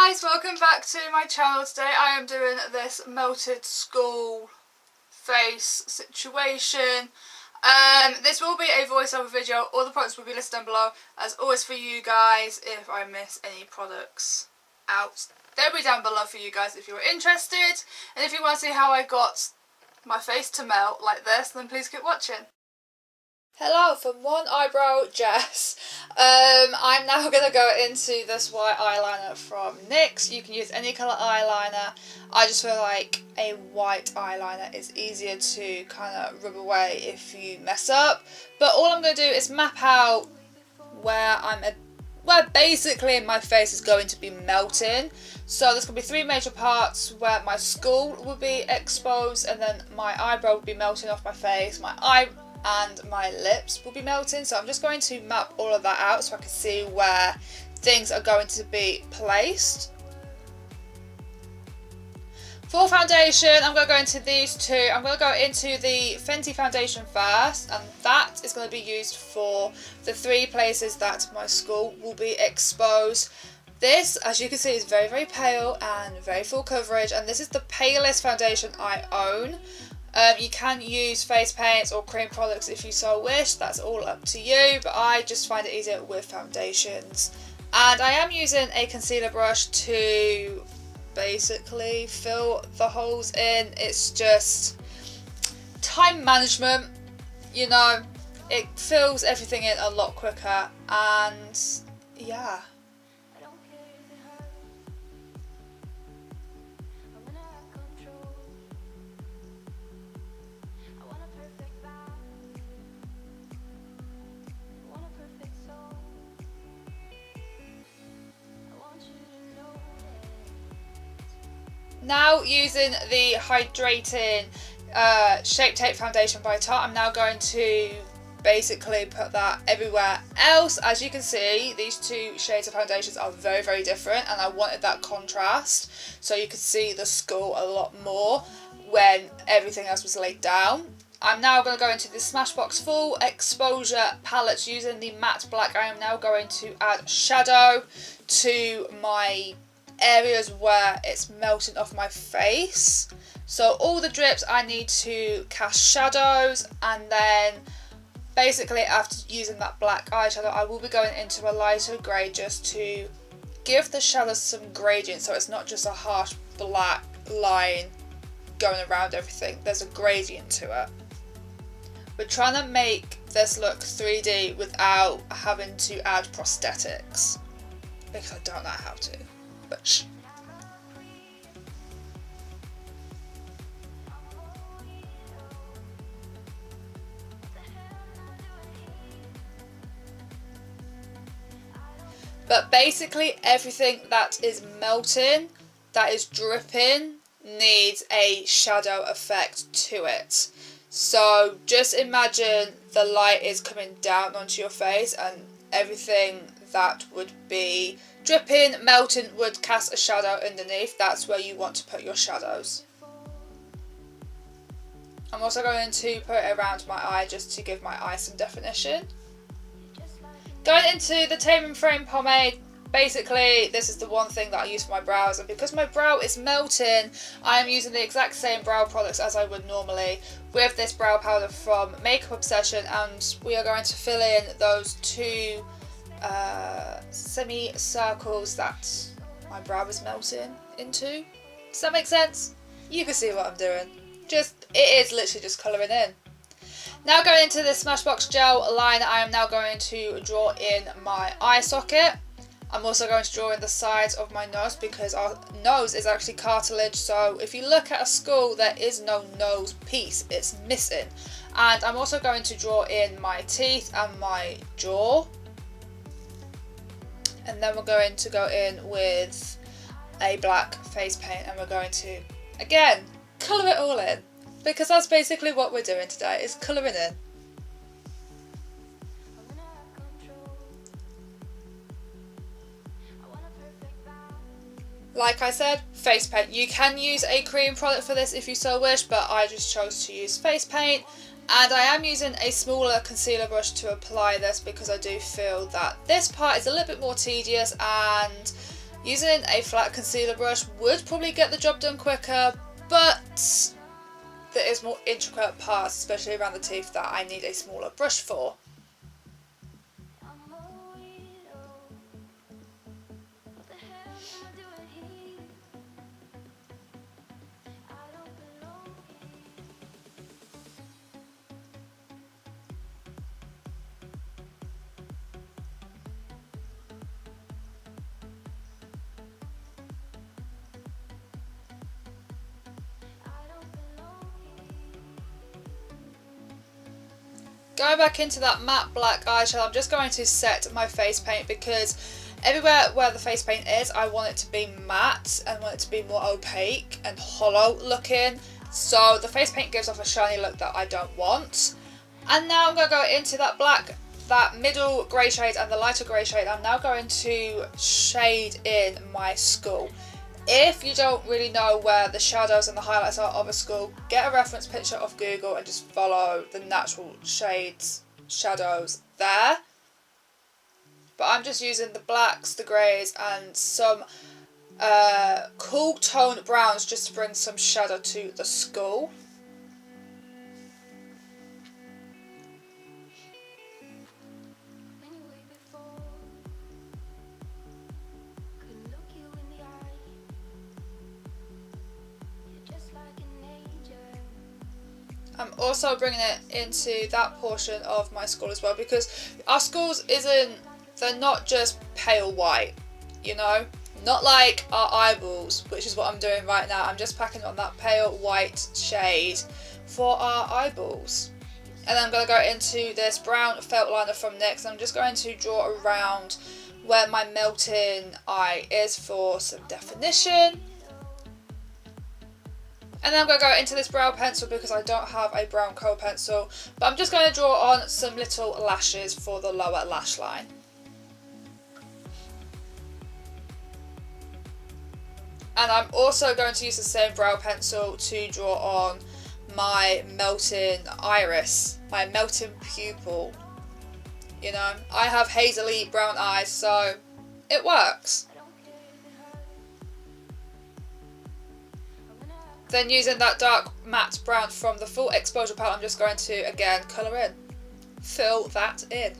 guys, welcome back to my channel. Today I am doing this melted skull face situation. This will be a voiceover video. All the products will be listed down below, as always, for you guys. If I miss any products out, they'll be down below for you guys if you're interested. And if you want to see how I got my face to melt like this, then please keep watching. Hello from One Eyebrow Jess. I'm now going to go into this white eyeliner from NYX. You can use any colour eyeliner. I just feel like a white eyeliner is easier to kind of rub away if you mess up. But all I'm going to do is map out where basically my face is going to be melting. So there's going to be three major parts where my skull will be exposed, and then my eyebrow will be melting off my face, my eye and my lips will be melting. So I'm just going to map all of that out so I can see where things are going to be placed. For foundation, I'm going to go into these two. I'm going to go into the Fenty foundation first, and that is going to be used for the three places that my skull will be exposed. This, as you can see, is very, very pale and very full coverage, and this is the palest foundation I own. You can use face paints or cream products if you so wish, that's all up to you, but I just find it easier with foundations. And I am using a concealer brush to basically fill the holes in. It's just time management, you know, it fills everything in a lot quicker, and yeah. Now, using the hydrating Shape Tape foundation by Tarte, I'm now going to basically put that everywhere else. As you can see, these two shades of foundations are very, very different, and I wanted that contrast so you could see the skull a lot more when everything else was laid down. I'm now going to go into the Smashbox Full Exposure palette using the matte black. I am now going to add shadow to my areas where it's melting off my face. So all the drips I need to cast shadows, and then basically after using that black eyeshadow I will be going into a lighter grey just to give the shadows some gradient, so it's not just a harsh black line going around everything. There's a gradient to it. We're trying to make this look 3D without having to add prosthetics, because I don't know how to. But shh. But basically everything that is melting, that is dripping, needs a shadow effect to it. So just imagine the light is coming down onto your face, and everything that would be dripping, melting, would cast a shadow underneath. That's where you want to put your shadows. I'm also going to put it around my eye just to give my eye some definition. Going into the Tame & Frame pomade, basically this is the one thing that I use for my brows, and because my brow is melting, I am using the exact same brow products as I would normally with this brow powder from Makeup Obsession, and we are going to fill in those two semi-circles that my brow is melting into. Does that make sense? You can see what I'm doing. It is literally just colouring in. Now going into the Smashbox Gel Liner, I am now going to draw in my eye socket. I'm also going to draw in the sides of my nose, because our nose is actually cartilage, so if you look at a skull there is no nose piece, it's missing. And I'm also going to draw in my teeth and my jaw. And then we're going to go in with a black face paint, and we're going to, again, colour it all in. Because that's basically what we're doing today, is colouring in. Like I said, face paint. You can use a cream product for this if you so wish, but I just chose to use face paint. And I am using a smaller concealer brush to apply this, because I do feel that this part is a little bit more tedious, and Using a flat concealer brush would probably get the job done quicker, but there is more intricate parts, especially around the teeth, that I need a smaller brush for. Going back into that matte black eyeshadow, I'm just going to set my face paint, because everywhere where the face paint is, I want it to be matte and want it to be more opaque and hollow looking. So the face paint gives off a shiny look that I don't want. And now I'm going to go into that black, that middle grey shade and the lighter grey shade. I'm now going to shade in my skull. If you don't really know where the shadows and the highlights are of a skull, get a reference picture of Google and just follow the natural shades, shadows there. But I'm just using the blacks, the greys and some cool toned browns just to bring some shadow to the skull. I'm also bringing it into that portion of my skull as well, because our skulls they're not just pale white, you know, not like our eyeballs, which is what I'm doing right now. I'm just packing on that pale white shade for our eyeballs. And then I'm going to go into this brown felt liner from NYX. I'm just going to draw around where my melting eye is for some definition. And then I'm going to go into this brow pencil because I don't have a brown kohl pencil. But I'm just going to draw on some little lashes for the lower lash line. And I'm also going to use the same brow pencil to draw on my melting iris, my melting pupil. You know, I have hazily brown eyes, so it works. Then using that dark matte brown from the Full Exposure palette, I'm just going to, again, colour in. Fill that in.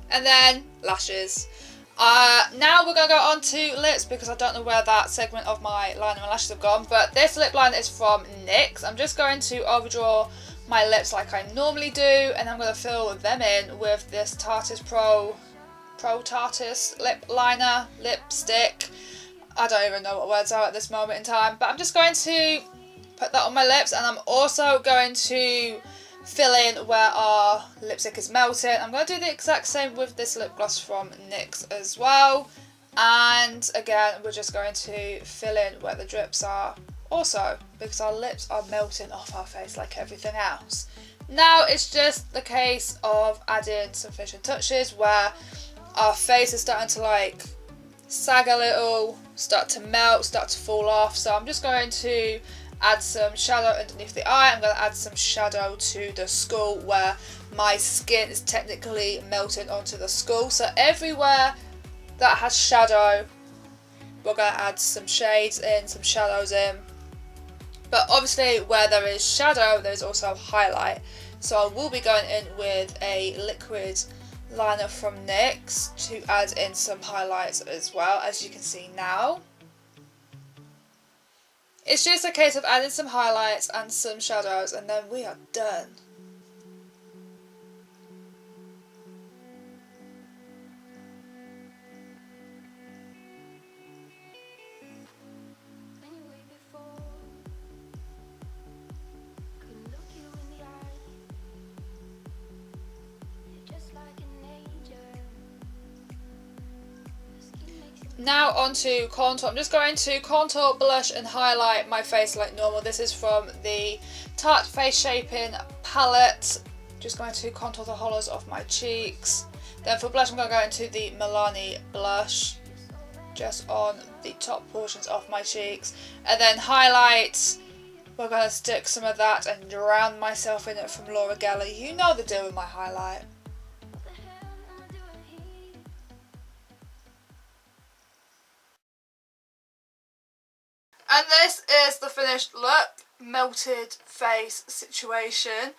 And then lashes. Now we're going to go on to lips, because I don't know where that segment of my liner and lashes have gone. But this lip liner is from NYX. I'm just going to overdraw my lips like I normally do. And I'm going to fill them in with this Tarte's Pro Tarte's lip liner, lipstick. I don't even know what words are at this moment in time, but I'm just going to put that on my lips, and I'm also going to fill in where our lipstick is melting. I'm going to do the exact same with this lip gloss from NYX as well, and again we're just going to fill in where the drips are also, because our lips are melting off our face like everything else. Now it's just the case of adding some finishing touches where our face is starting to like sag a little, start to melt, start to fall off. So I'm just going to add some shadow underneath the eye. I'm going to add some shadow to the skull where my skin is technically melting onto the skull. So everywhere that has shadow, we're going to add some shades in, some shadows in. But obviously where there is shadow, there's also highlight. So I will be going in with a liquid liner from NYX to add in some highlights as well, as you can see now. It's just a case of adding some highlights and some shadows, and then we are done. Now on to contour. I'm just going to contour, blush and highlight my face like normal. This is from the Tarte Face Shaping palette. Just going to contour the hollows of my cheeks. Then for blush I'm going to go into the Milani blush, just on the top portions of my cheeks. And then highlight, we're going to stick some of that and drown myself in it from Laura Geller. You know the deal with my highlight. And this is the finished look, melted face situation.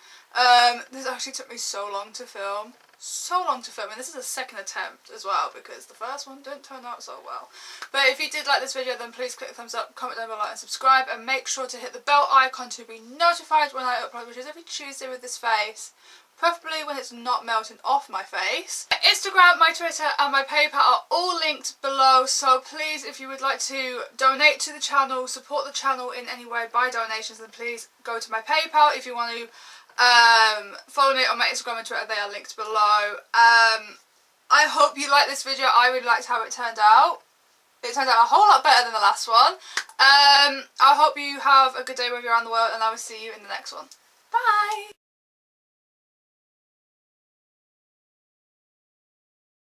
This actually took me so long to film. And this is a second attempt as well because the first one didn't turn out so well. But if you did like this video, then please click the thumbs up, comment down below and subscribe, and make sure to hit the bell icon to be notified when I upload, which is every Tuesday with this face. Preferably when it's not melting off my face. My Instagram, my Twitter and my PayPal are all linked below, so please, if you would like to donate to the channel, support the channel in any way by donations, then please go to my PayPal. If you want to follow me on my Instagram and Twitter, they are linked below. I hope you like this video. I really liked how it turned out. It turned out a whole lot better than the last one. I hope you have a good day wherever you're around the world, and I will see you in the next one. Bye!